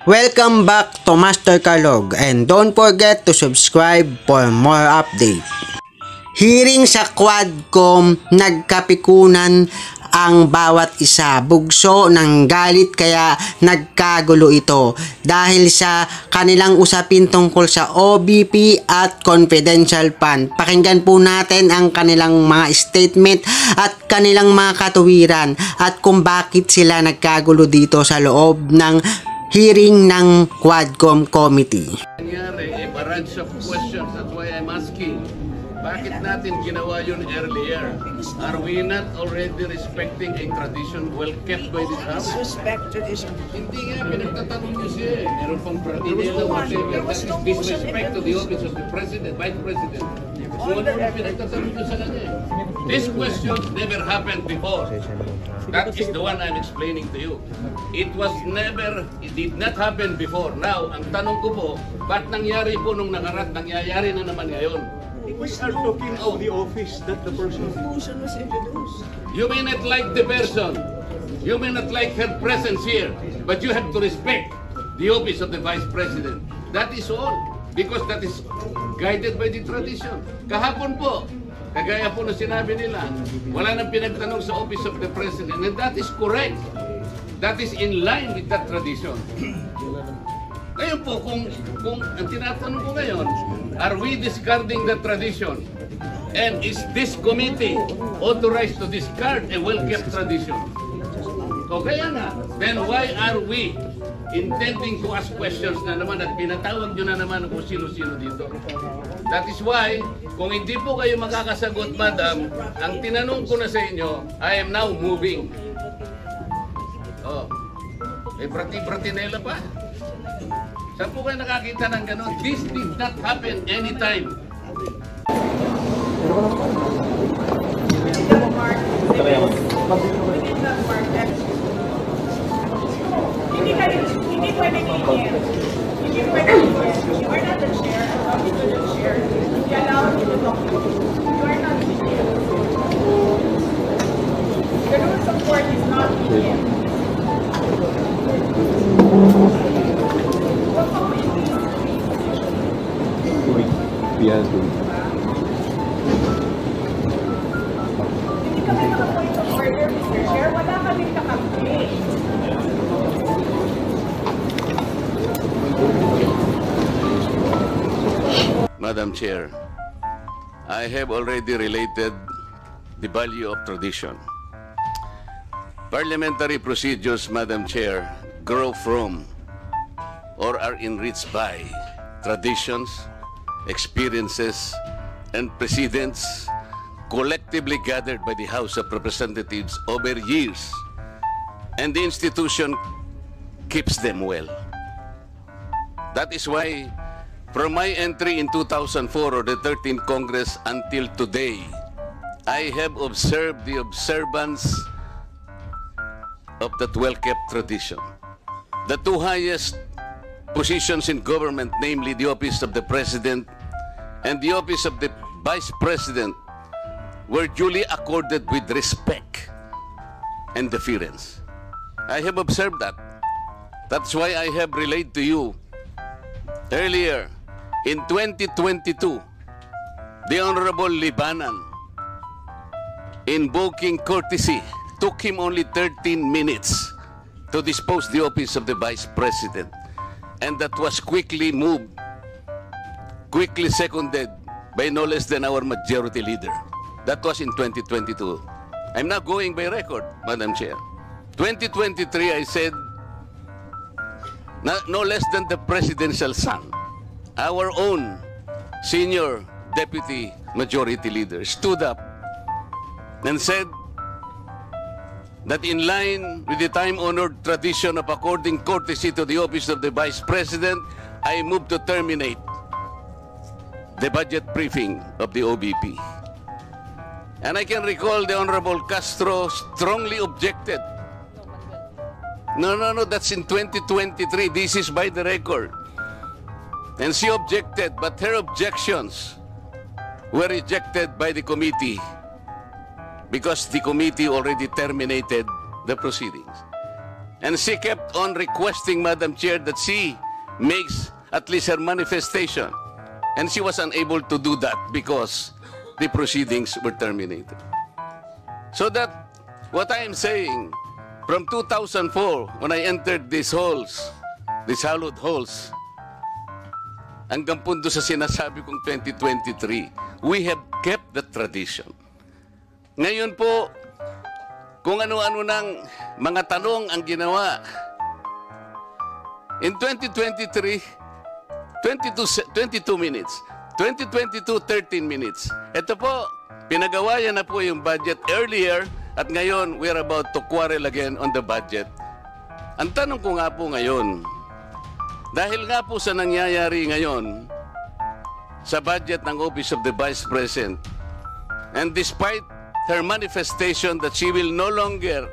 Welcome back to Master Kalog and don't forget to subscribe for more updates. Hearing sa Quadcom, nagkapikunan ang bawat isa, bugso ng galit kaya nagkagulo ito dahil sa kanilang usapin tungkol sa OBP at confidential fund. Pakinggan po natin ang kanilang mga statement at kanilang mga katuwiran at kung bakit sila nagkagulo dito sa loob ng hearing ng Quadcom Committee. Nangyari, a barrage of questions, that's why I'm asking. Bakit natin ginawa yun earlier? Are we not already respecting a tradition well kept by this House? Disrespect tradition. Hindi nga, pinagtatanong niyo siya eh. Meron pang pratinela, whatever. That is disrespect to the office of the President, Vice President. So ano yung pinagtatanong niyo sa kanya eh? These questions never happened before. That is the one I'm explaining to you. It did not happen before. Now, ang tanong ko po, ba't nangyari po nung nakaraan, nangyayari na naman ngayon? We are talking of the office that the person... Motion was introduced. You may not like the person, you may not like her presence here, but you have to respect the office of the Vice President. That is all, because that is guided by the tradition. Kahapon po, kagaya po na sinabi nila, wala nang pinagtanong sa office of the President, and that is correct. That is in line with that tradition. Ngayon po, kung ang tinatanong ko ngayon, are we discarding the tradition? And is this committee authorized to discard a well-kept tradition? So kaya na, then why are we intending to ask questions na naman at pinatawag nyo na naman kung sino-sino dito? That is why, kung hindi po kayo makakasagot, madam, ang tinanong ko na sa inyo, I am now moving. Oh, may prati-pratinela pa. Saan po kayo nakakita ng gano'n? This did not happen anytime. Hindi pwede i-hear. Hindi pwede i-hear. You are not the chair. I'm not the chair. You allow me to talk to you. You are not the chair. The rules of court is not in. Hindi kami naka-point of order, Mr. Chair. Wala kaming kakampi. Madam Chair, I have already related the value of tradition. Parliamentary procedures, Madam Chair, grow from or are enriched by traditions, experiences, and precedents collectively gathered by the House of Representatives over years, and the institution keeps them well. That is why, from my entry in 2004 or the 13th Congress until today, I have observed the observance of that well-kept tradition. The two highest positions in government, namely the office of the President and the office of the Vice President, were duly accorded with respect and deference. I have observed that. That's why I have relayed to you earlier in 2022, the Honorable Libanan, invoking courtesy, took him only 13 minutes to dispose the office of the Vice President. And that was quickly moved, quickly seconded by no less than our majority leader. That was in 2022. I'm not going by record, Madam Chair. 2023, I said, no less than the presidential son, our own senior deputy majority leader, stood up and said that in line with the time-honored tradition of according courtesy to the office of the Vice President, I move to terminate the budget briefing of the OBP. And I can recall the Honorable Castro strongly objected. No, that's in 2023. This is by the record. And she objected, but her objections were rejected by the committee because the committee already terminated the proceedings. And she kept on requesting, Madam Chair, that she makes at least her manifestation. And she was unable to do that because the proceedings were terminated. So that, what I am saying, from 2004, when I entered these halls, these hallowed halls, hanggang punto sa sinasabi kong 2023, we have kept the tradition. Ngayon po, kung ano-ano ng mga tanong ang ginawa. In 2023, 22 minutes. 2022, 13 minutes. Ito po, pinagawa yan na po yung budget earlier at ngayon we're about to quarrel again on the budget. Ang tanong ko nga po ngayon, dahil nga po sa nangyayari ngayon sa budget ng Office of the Vice President, and despite her manifestation that she will no longer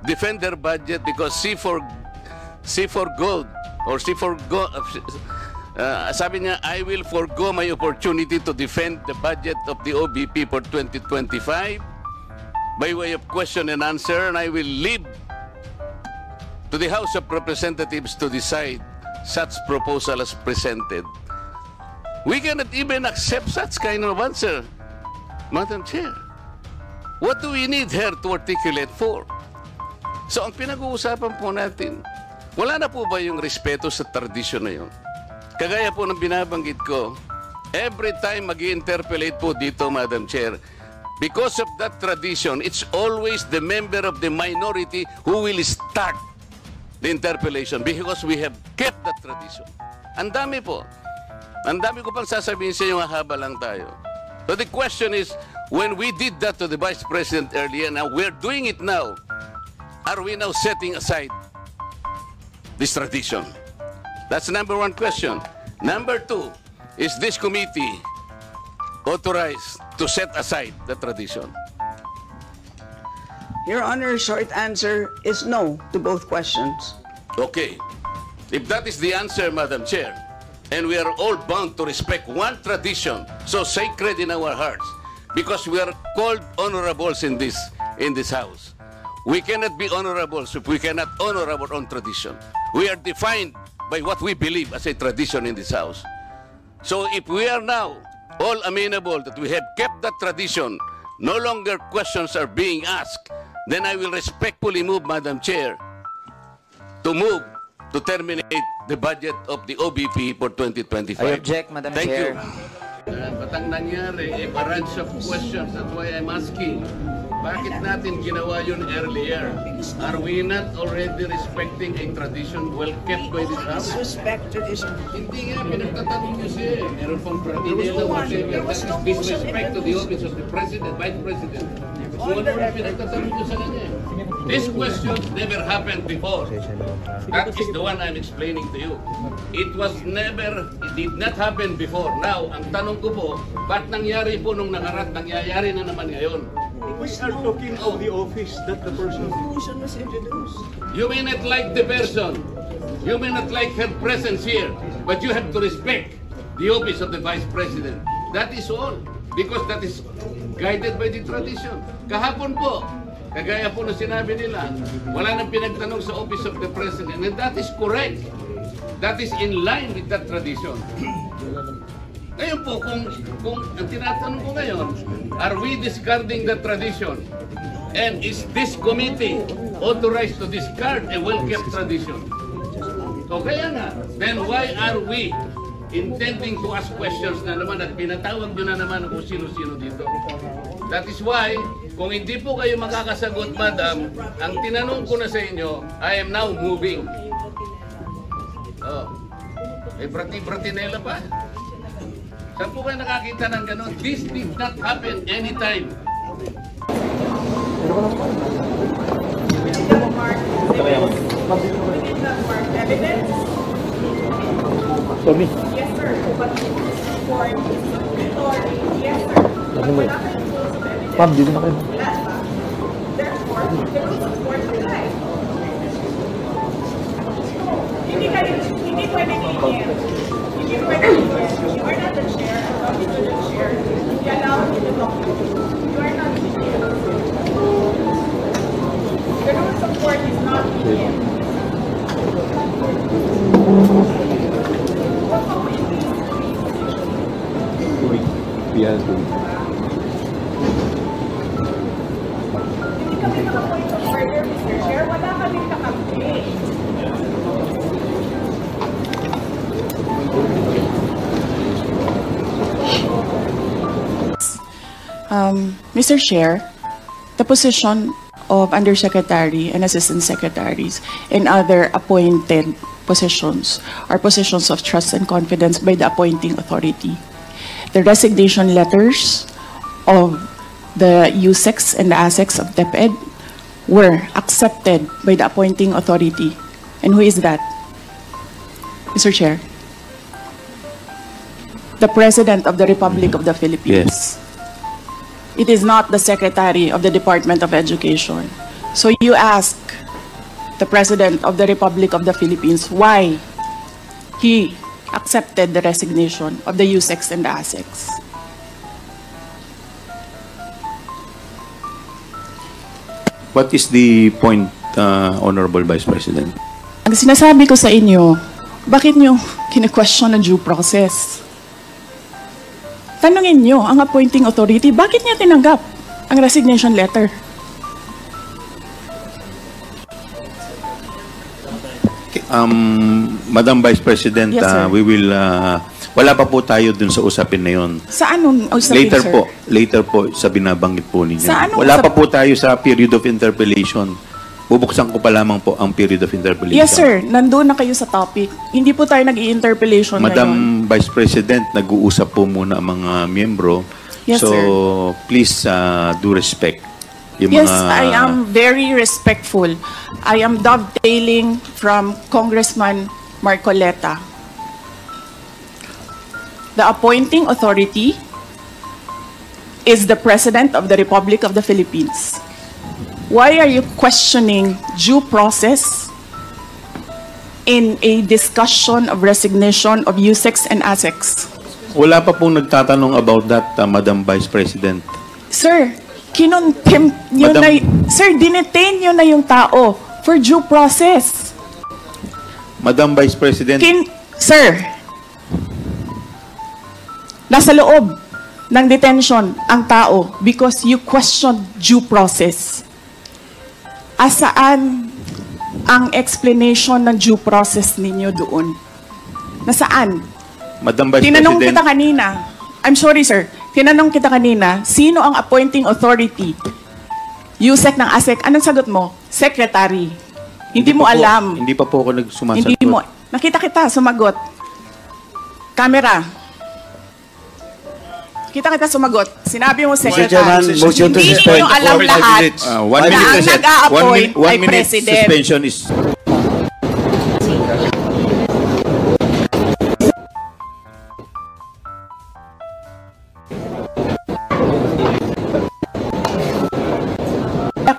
defend her budget because she forgoed, sabi niya, I will forgo my opportunity to defend the budget of the OBP for 2025 by way of question and answer, and I will leave to the House of Representatives to decide such proposal as presented. We cannot even accept such kind of answer, Madam Chair. What do we need her to articulate for? So ang pinag-uusapan po natin, wala na po ba yung respeto sa tradisyon na yun? Kagaya po ng binabanggit ko, every time mag-i-interpellate po dito, Madam Chair, because of that tradition, it's always the member of the minority who will start the interpellation because we have kept that tradition. Ang dami po. Ang dami ko pang sasabihin sa inyo, haba lang tayo. So the question is, when we did that to the Vice President earlier, now we're doing it now, are we now setting aside this tradition? That's number one question. Number two, is this committee authorized to set aside the tradition? Your Honor, short answer is no to both questions. Okay. If that is the answer, Madam Chair, and we are all bound to respect one tradition so sacred in our hearts, because we are called honorables in this house. We cannot be honorables if we cannot honor our own tradition. We are defined by what we believe as a tradition in this house. So if we are now all amenable that we have kept that tradition, no longer questions are being asked, then I will respectfully move, Madam Chair, to terminate the budget of the OBP for 2025. I object, Madam Thank Chair. you. Ba't ang nangyari, a barrage of questions. That's why I'm asking, bakit natin ginawa yun earlier? Are we not already respecting a tradition well kept by this House? Disrespect tradition. Hindi nga, pinagtatanong niyo siya. Meron pang pratinela whatever. That is disrespect to the office of the President, Vice President. So ano na pinagtatanong niyo sa kanya? These questions never happened before. That is the one I'm explaining to you. It did not happen before. Now, ang tanong ko po, ba't nangyari po nung nakaraan, nangyayari na naman ngayon? We are talking of the office that the person... Confusion was introduced. You may not like the person, you may not like her presence here, but you have to respect the office of the Vice President. That is all, because that is guided by the tradition. Kahapon po, kagaya po na sinabi nila, wala nang pinagtanong sa office of the President, and that is correct. That is in line with that tradition. Ngayon po, kung ang tinatanong ko ngayon, are we discarding the tradition? And is this committee authorized to discard a well-kept tradition? So kaya nga, then why are we intending to ask questions na naman at pinatawag nyo na naman kung sino-sino dito? That is why, kung hindi po kayo makakasagot, Madam, ang tinanong ko na sa inyo, I am now moving. Oh, may pratinela pa. Saan po kayo nakakita ng gano'n? This did not happen anytime. Evidence? Sorry. Yes, sir. But for authority, yes, sir. But wala kayong rules of evidence. Ma'am, dito na kayo. Wala ba? Therefore, the rules of court apply. Hindi pwedeng i-hear. Hindi pwedeng i-hear. You are not the chair. I'm talking to the chair. You allow me to talk to you. You are not the chair. The rules of court is not in here. Mr. Chair, the position of Undersecretary and Assistant Secretaries and other appointed positions are positions of trust and confidence by the appointing authority. The resignation letters of the USEX and the ASEX of DepEd were accepted by the appointing authority. And who is that? Mr. Chair? The President of the Republic of the Philippines. It is not the Secretary of the Department of Education. So you ask the President of the Republic of the Philippines why he accepted the resignation of the USEX and the ASEX. What is the point, Honorable Vice President? Ang sinasabi ko sa inyo, bakit nyo kine-question ang due process? Tanungin nyo ang appointing authority, bakit niya tinanggap ang resignation letter? Madam Vice President, Yes, sir. we will, wala pa po tayo dun sa usapin na yun. Sa anong usapin, Later sir? later po sa binabanggit po ninyo. Sa anong Wala usap- pa po tayo sa period of interpellation. Bubuksan ko pa lamang po ang period of interpellation. Yes, sir. Nandun na kayo sa topic. Hindi po tayo nag-i-interpellation ngayon. Madam Vice President, nag-uusap po muna ang mga miyembro. Yes, so, sir. please do respect. Yung Yes, mga, I am very respectful. I am dovetailing from Congressman Marcoleta. The appointing authority is the President of the Republic of the Philippines. Why are you questioning due process in a discussion of resignation of USEX and ASEX? Wala pa pong nagtatanong about that, Madam Vice President. Sir, kinontempt nyo Madam- na, sir, dinetain nyo na yung tao for due process. Madam Vice President, Sir, nasa loob ng detention ang tao because you questioned due process. Asaan ang explanation ng due process ninyo doon? Nasaan? Madam Vice Tinanong President, kita kanina. I'm sorry, sir. Tinanong kita kanina, sino ang appointing authority? USEC ng ASEC. Anong sagot mo? Secretary. Hindi mo pa po- alam. Hindi pa po ako nagsumasagot. Hindi mo. Nakita kita, sumagot. Camera. Kita kita sumagot. Sinabi mo, Secretary. Chairman, motion to Hindi suspend. ninyo alam lahat. 1 minute, ang President. nag-a-appoint One ay minute President. suspension is...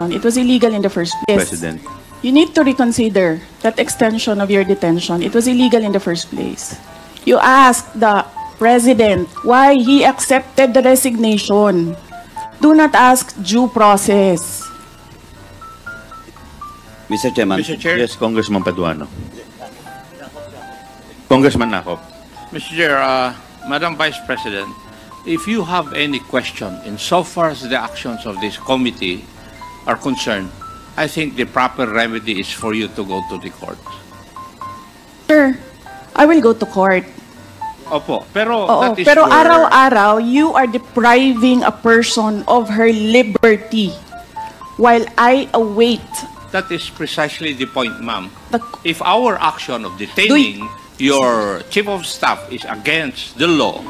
It was illegal in the first place. President. You need to reconsider that extension of your detention. It was illegal in the first place. You asked the President why he accepted the resignation. Do not ask due process. Mr. Chairman. Mr. Chair? Yes, Congressman Paduano. Congressman Nakop. Mr. Chair, Madam Vice President, if you have any question insofar as the actions of this committee are concerned, I think the proper remedy is for you to go to the court. Sir, I will go to court. Opo, pero Oo, that is pero your... araw-araw, you are depriving a person of her liberty while I await That is precisely the point, ma'am. the... If our action of detaining your chief of staff is against the law,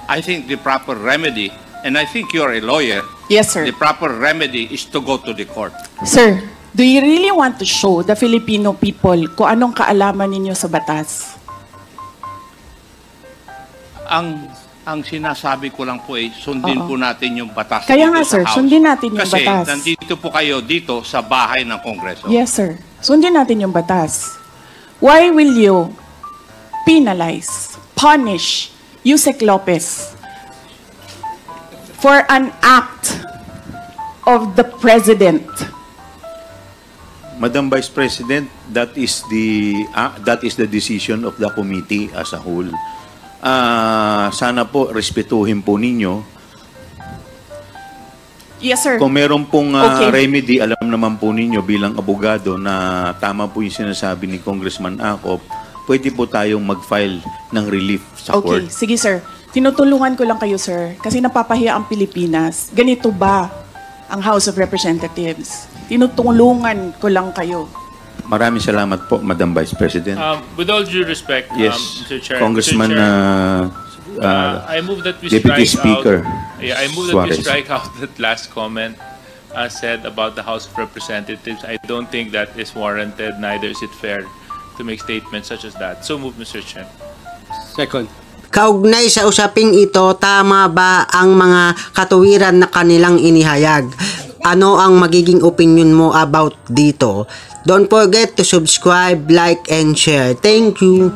I think the proper remedy, and I think you're a lawyer, Yes, sir. the proper remedy is to go to the court. Sir, do you really want to show the Filipino people kung anong kaalaman ninyo sa batas? Ang sinasabi ko lang po ay sundin Oo. po natin yung batas Kaya dito nga, sa sir, House. sundin natin yung Kasi batas. nandito po kayo dito sa bahay ng Kongreso. Yes, sir. Sundin natin yung batas. Why will you penalize, punish Yusek Lopez for an act of the President? Madam Vice President, that is the decision of the committee as a whole. Sana po respetuhin po ninyo. Yes, sir. Kung meron pong Okay. remedy, alam naman po ninyo bilang abogado na tama po yung sinasabi ni Congressman Acop, pwede po tayong mag-file ng relief sa Okay, court. sige, sir. Tinutulungan ko lang kayo, sir, kasi napapahiya ang Pilipinas. Ganito ba ang House of Representatives? Tinutulungan ko lang kayo. Maraming salamat po, Madam Vice President. With all due respect, Yes, Mr. Chair, Congressman I move that we Deputy strike Speaker out. Yeah, I move that we Suarez. strike out that last comment said about the House of Representatives. I don't think that is warranted. Neither is it fair to make statements such as that. So move, Mr. Chair. Second. Kaugnay sa usaping ito, tama ba ang mga katuwiran na kanilang inihayag? Ano ang magiging opinion mo about dito? Don't forget to subscribe, like, and share. Thank you.